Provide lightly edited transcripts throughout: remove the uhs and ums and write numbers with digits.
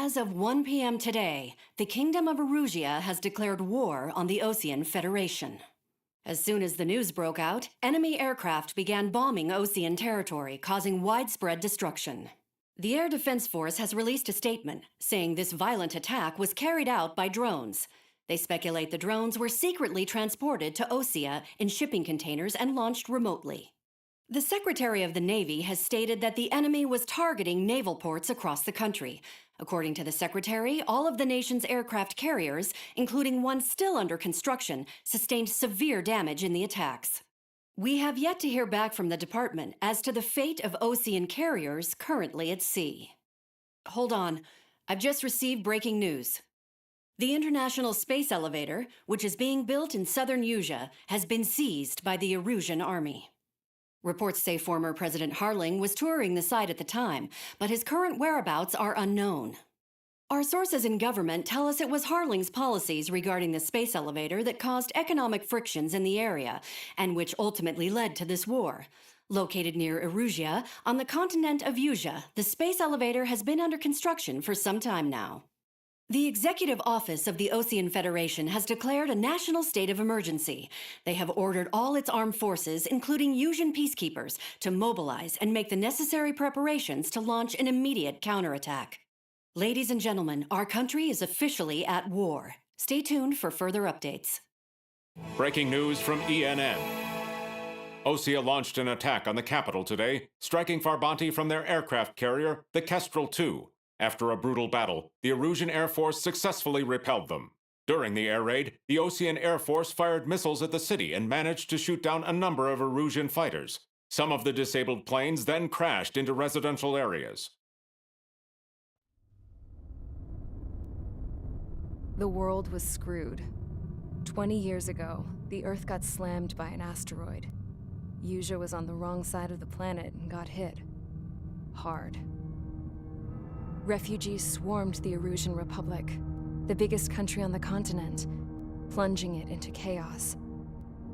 As of 1 p.m. today, the Kingdom of Erusia has declared war on the Osean Federation. As soon as the news broke out, enemy aircraft began bombing Osean territory, causing widespread destruction. The Air Defense Force has released a statement saying this violent attack was carried out by drones. They speculate the drones were secretly transported to Osea in shipping containers and launched remotely. The Secretary of the Navy has stated that the enemy was targeting naval ports across the country. According to the Secretary, all of the nation's aircraft carriers, including one still under construction, sustained severe damage in the attacks. We have yet to hear back from the department as to the fate of Osean carriers currently at sea. Hold on, I've just received breaking news. The International Space Elevator, which is being built in southern Usea, has been seized by the Erusian army. Reports say former President Harling was touring the site at the time, but his current whereabouts are unknown. Our sources in government tell us it was Harling's policies regarding the space elevator that caused economic frictions in the area, and which ultimately led to this war. Located near Erusia, on the continent of Usea, the space elevator has been under construction for some time now. The Executive Office of the Osean Federation has declared a national state of emergency. They have ordered all its armed forces, including Usian peacekeepers, to mobilize and make the necessary preparations to launch an immediate counterattack. Ladies and gentlemen, our country is officially at war. Stay tuned for further updates. Breaking news from ENN. Osea launched an attack on the capital today, striking Farbanti from their aircraft carrier, the Kestrel II. After a brutal battle, the Erusian Air Force successfully repelled them. During the air raid, the Osean Air Force fired missiles at the city and managed to shoot down a number of Erusian fighters. Some of the disabled planes then crashed into residential areas. The world was screwed. 20 years ago, the Earth got slammed by an asteroid. Usea was on the wrong side of the planet and got hit. Hard. Refugees swarmed the Erusian Republic, the biggest country on the continent, plunging it into chaos.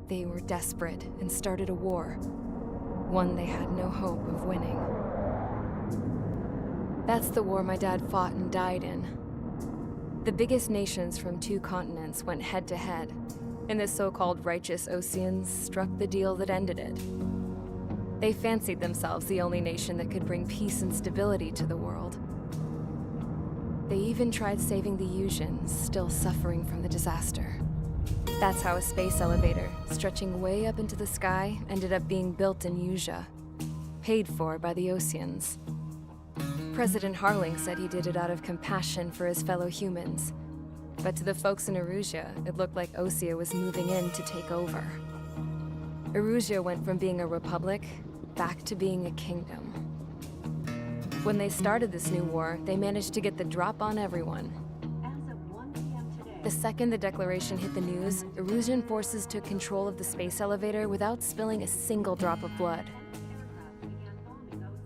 They were desperate and started a war, one they had no hope of winning. That's the war my dad fought and died in. The biggest nations from 2 continents went head-to-head, and the so-called righteous Oseans struck the deal that ended it. They fancied themselves the only nation that could bring peace and stability to the world. They even tried saving the Usians, still suffering from the disaster. That's how a space elevator, stretching way up into the sky, ended up being built in Usea, paid for by the Oseans. President Harling said he did it out of compassion for his fellow humans. But to the folks in Erusia, it looked like Osea was moving in to take over. Erusia went from being a republic back to being a kingdom. When they started this new war, they managed to get the drop on everyone. As of 1 p.m. today, The second the declaration hit the news, Erusian forces took control of the space elevator without spilling a single drop of blood.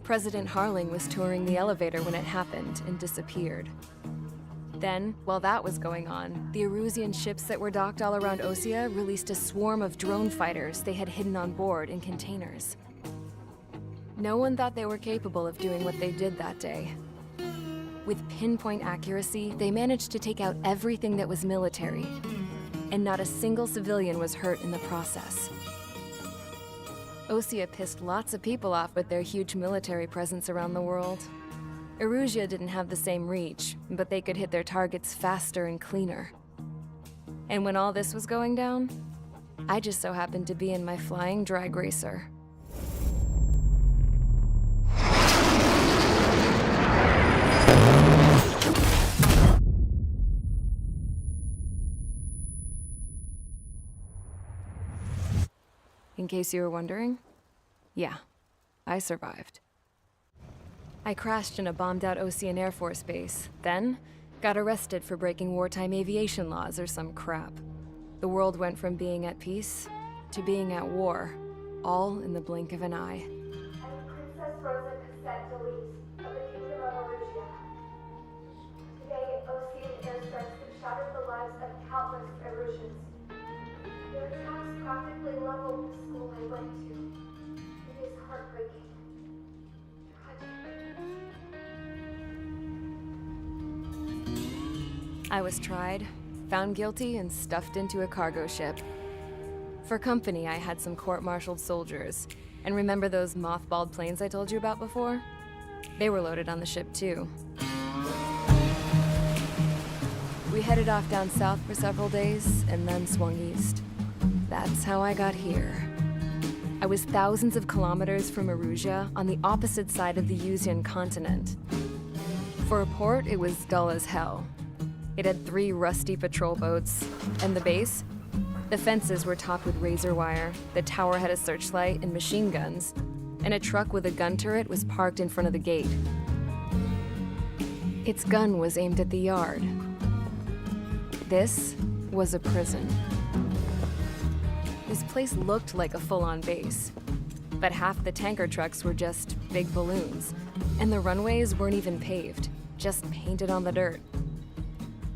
President Harling was touring the elevator when it happened and disappeared. Then, while that was going on, the Erusian ships that were docked all around Osea released a swarm of drone fighters they had hidden on board in containers. No one thought they were capable of doing what they did that day. With pinpoint accuracy, they managed to take out everything that was military, and not a single civilian was hurt in the process. Osea pissed lots of people off with their huge military presence around the world. Erusia didn't have the same reach, but they could hit their targets faster and cleaner. And when all this was going down, I just so happened to be in my flying drag racer. In case you were wondering, yeah, I survived. I crashed in a bombed-out Osean Air Force base, then got arrested for breaking wartime aviation laws or some crap. The world went from being at peace to being at war, all in the blink of an eye. I'm Princess Rosa Cassette Delise of the Kingdom of Erusia. Today, Osean airstrikes have shattered the lives of countless Erusians. Their attacks practically leveled the school I went to. It is heartbreaking. Tragic. I was tried, found guilty, and stuffed into a cargo ship. For company, I had some court-martialed soldiers. And remember those mothballed planes I told you about before? They were loaded on the ship too. We headed off down south for several days, and then swung east. That's how I got here. I was thousands of kilometers from Erusia, on the opposite side of the Yuzian continent. For a port, it was dull as hell. It had 3 rusty patrol boats. And the base? The fences were topped with razor wire, the tower had a searchlight and machine guns, and a truck with a gun turret was parked in front of the gate. Its gun was aimed at the yard. This was a prison. This place looked like a full-on base, but half the tanker trucks were just big balloons, and the runways weren't even paved, just painted on the dirt.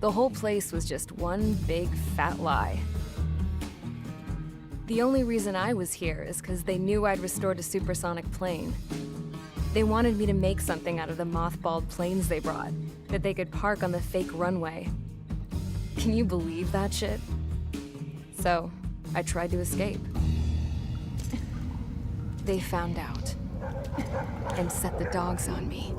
The whole place was just one big fat lie. The only reason I was here is because they knew I'd restored a supersonic plane. They wanted me to make something out of the mothballed planes they brought, that they could park on the fake runway. Can you believe that shit? So, I tried to escape. They found out, and set the dogs on me.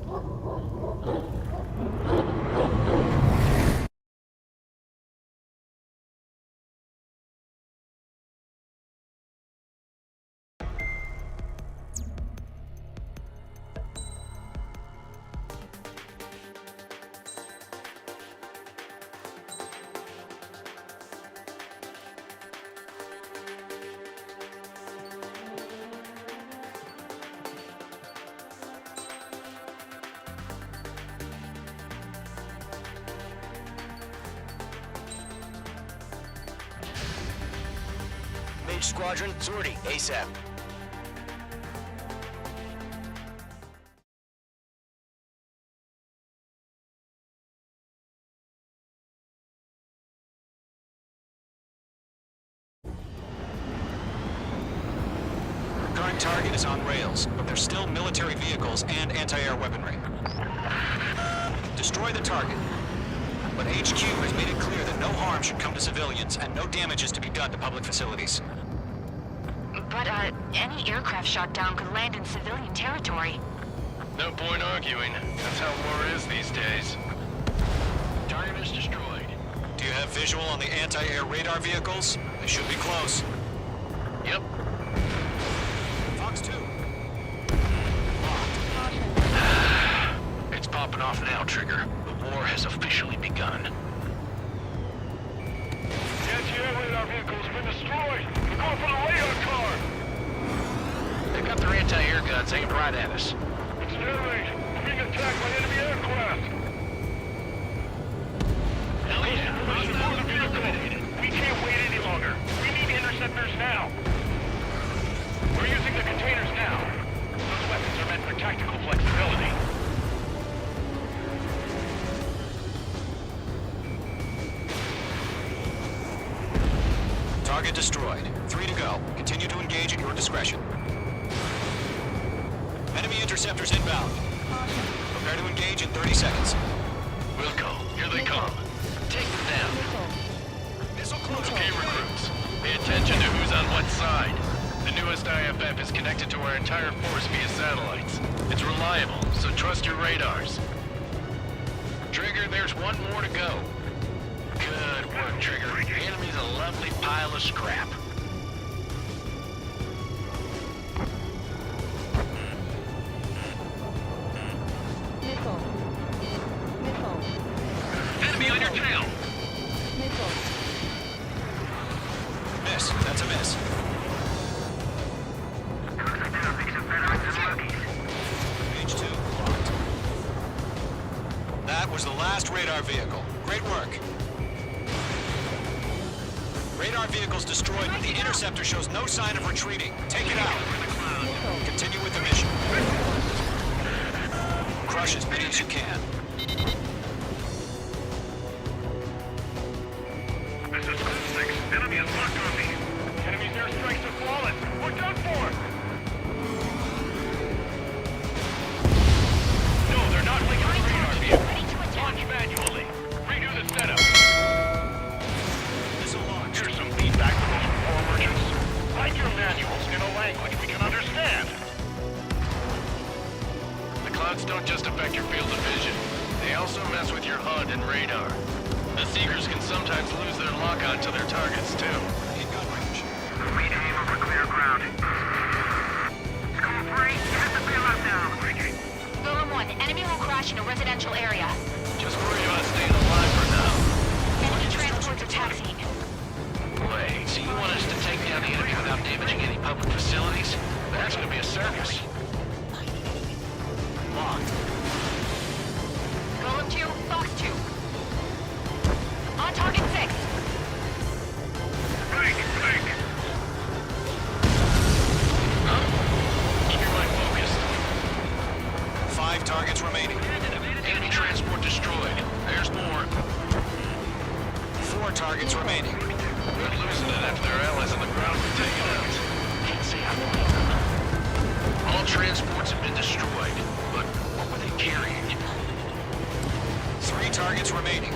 Mage Squadron, sortie, ASAP. Current target is on rails, but there's still military vehicles and anti-air weaponry. Destroy the target. But HQ has made it clear that no harm should come to civilians and no damage is to be done to public facilities. But, any aircraft shot down could land in civilian territory. No point arguing. That's how war is these days. Target is destroyed. Do you have visual on the anti-air radar vehicles? They should be close. Yep. Fox 2. It's popping off now, Trigger. The war has officially begun. Anti-air radar vehicle's been destroyed! We're going for the radar car! They got their anti-air guns aimed right at us. It's air raid! We're being attacked by enemy aircraft! Push aboard the vehicle! We can't wait any longer! We need interceptors now! We're using the containers now! Those weapons are meant for tactical flexibility. Target destroyed. 3 to go. Continue to engage at your discretion. Enemy interceptors inbound. Prepare to engage in 30 seconds. Wilco, here they come. Take them down. Missile close. Okay, recruits. Pay attention to who's on what side. The newest IFF is connected to our entire force via satellites. It's reliable, so trust your radars. Trigger, there's one more to go. Good work, Trigger. The enemy's a lovely pile of scrap. Enemy on your tail! Miss. That's a miss. Page 2. Locked. That was the last radar vehicle. Great work. Radar vehicle's destroyed, but the interceptor shows no sign of retreating. Take it out. Continue with the mission. Crush as many as you can. This is Group 6. Enemy is locked on me. Enemy's airstrikes are flawless. We're done for! No, they're not linking the radar vehicle. Launch manually. Redo the setup. Satellites don't just affect your field of vision. They also mess with your HUD and radar. The Seekers can sometimes lose their lock-on to their targets, too. In gun range. We aim over clear ground. School 3, hit the payload now. Golem 1, enemy will crash in a residential area. Just worry about staying alive for now. Enemy transports are taxiing. Wait, so you want us to take down the enemy without damaging any public facilities? That's gonna be a circus. Locked. Golem 2, Fox 2. On target 6. Break! Keep your mind focused. 5 targets remaining. Enemy transport destroyed. There's more. 4 targets remaining. Good losing it after their allies on the ground were taken out. Can't say I'm all transports have been destroyed, but what were they carrying? 3 targets remaining.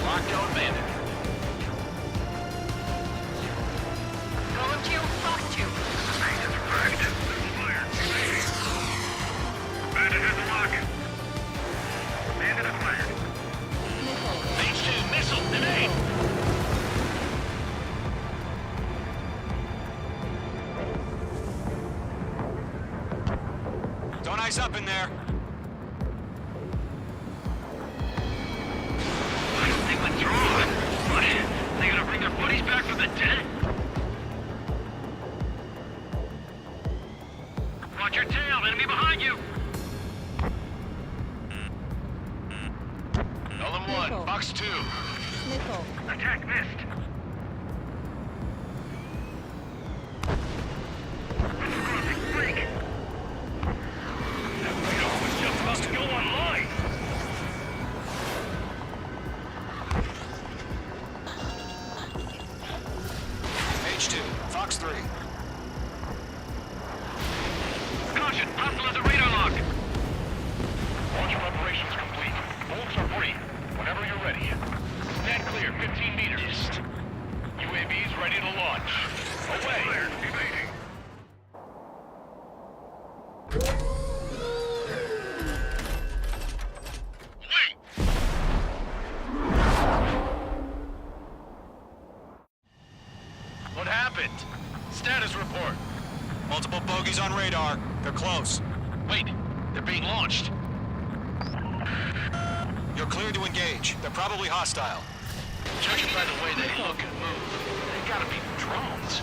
Lockdown bandit. Golem 2, Fox 2. Bandit has a lock. Bandit acquired. H2 missile, evade! Don't ice up in there. I don't think what's wrong. What? They gonna bring their buddies back from the dead? Watch your tail, enemy behind you! Golem 1, Fox 2. Attack missed. Break! That radar was just about to go online! H2, Fox 3. Caution! Hostile has a radar lock! Launch preparations complete. Bolts are free. Whenever you're ready. Stand clear, 15 meters. UAVs ready to launch. Away! Evading. Wait! What happened? Status report. Multiple bogeys on radar. They're close. Wait, they're being launched. You're cleared to engage. They're probably hostile. Judging by the way they look and move, they gotta be drones.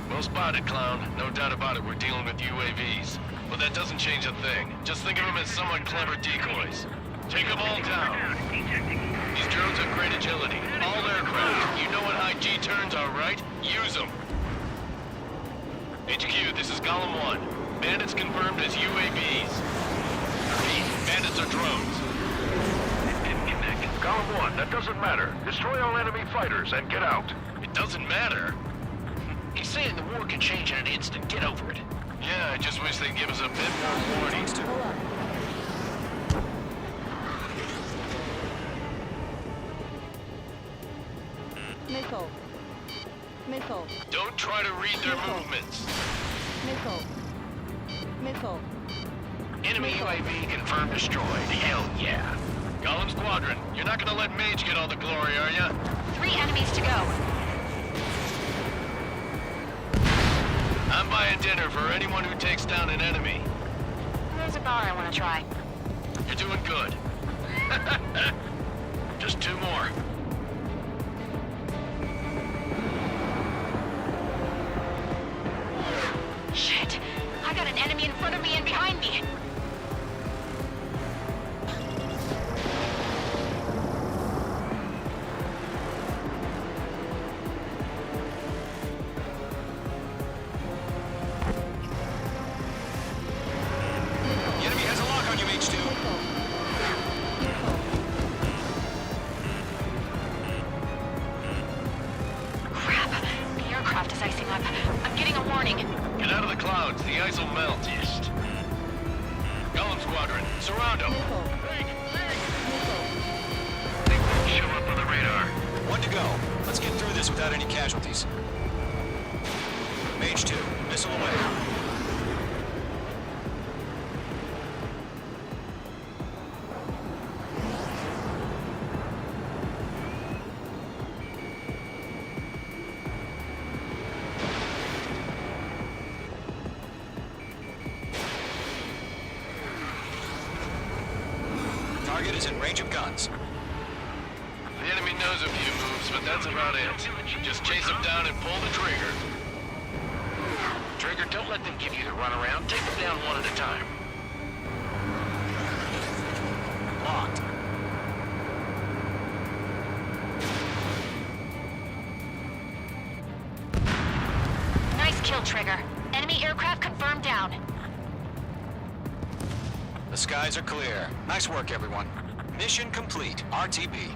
Well spotted, clown. No doubt about it, we're dealing with UAVs. But that doesn't change a thing. Just think of them as somewhat clever decoys. Take them all down. These drones have great agility. All aircraft. You know what high G turns are, right? Use them. HQ, this is Golem 1. Bandits confirmed as UAVs. Repeat, bandits are drones. Golem 1, that doesn't matter. Destroy all enemy fighters and get out. It doesn't matter. He's saying the war can change in an instant. Get over it. Yeah, I just wish they'd give us a bit more warning. Fox 2. Missile. Don't try to read their movements. Missile. Enemy UAV confirmed destroyed. Hell yeah. Golem Squadron, you're not gonna let Mage get all the glory, are ya? 3 enemies to go. I'm buying dinner for anyone who takes down an enemy. There's a bar I want to try. You're doing good. Just 2 more. Shit! I got an enemy in front of me and behind me! The enemy has a lock on you, H2. Crap! The aircraft is icing up. I'm getting a warning. Get out of the clouds, the ice will melt. Golem Squadron, surround them. They won't show up on the radar. Good to go. Let's get through this without any casualties. Mage 2, missile away. Target is in range of guns. The enemy knows a few moves, but that's about it. Just chase them down and pull the trigger. Trigger, don't let them give you the runaround. Take them down one at a time. Locked. Nice kill, Trigger. Enemy aircraft confirmed down. The skies are clear. Nice work, everyone. Mission complete. RTB.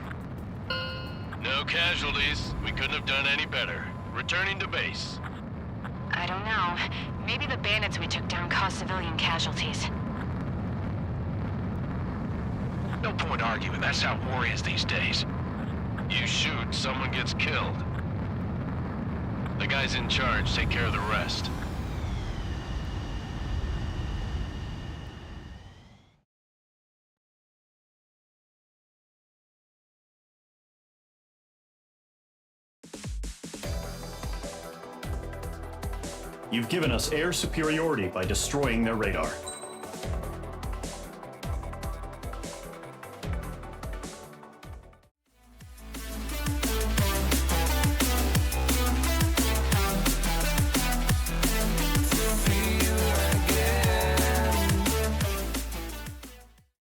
No casualties. We couldn't have done any better. Returning to base. I don't know. Maybe the bandits we took down caused civilian casualties. No point arguing. That's how war is these days. You shoot, someone gets killed. The guys in charge take care of the rest. You've given us air superiority by destroying their radar.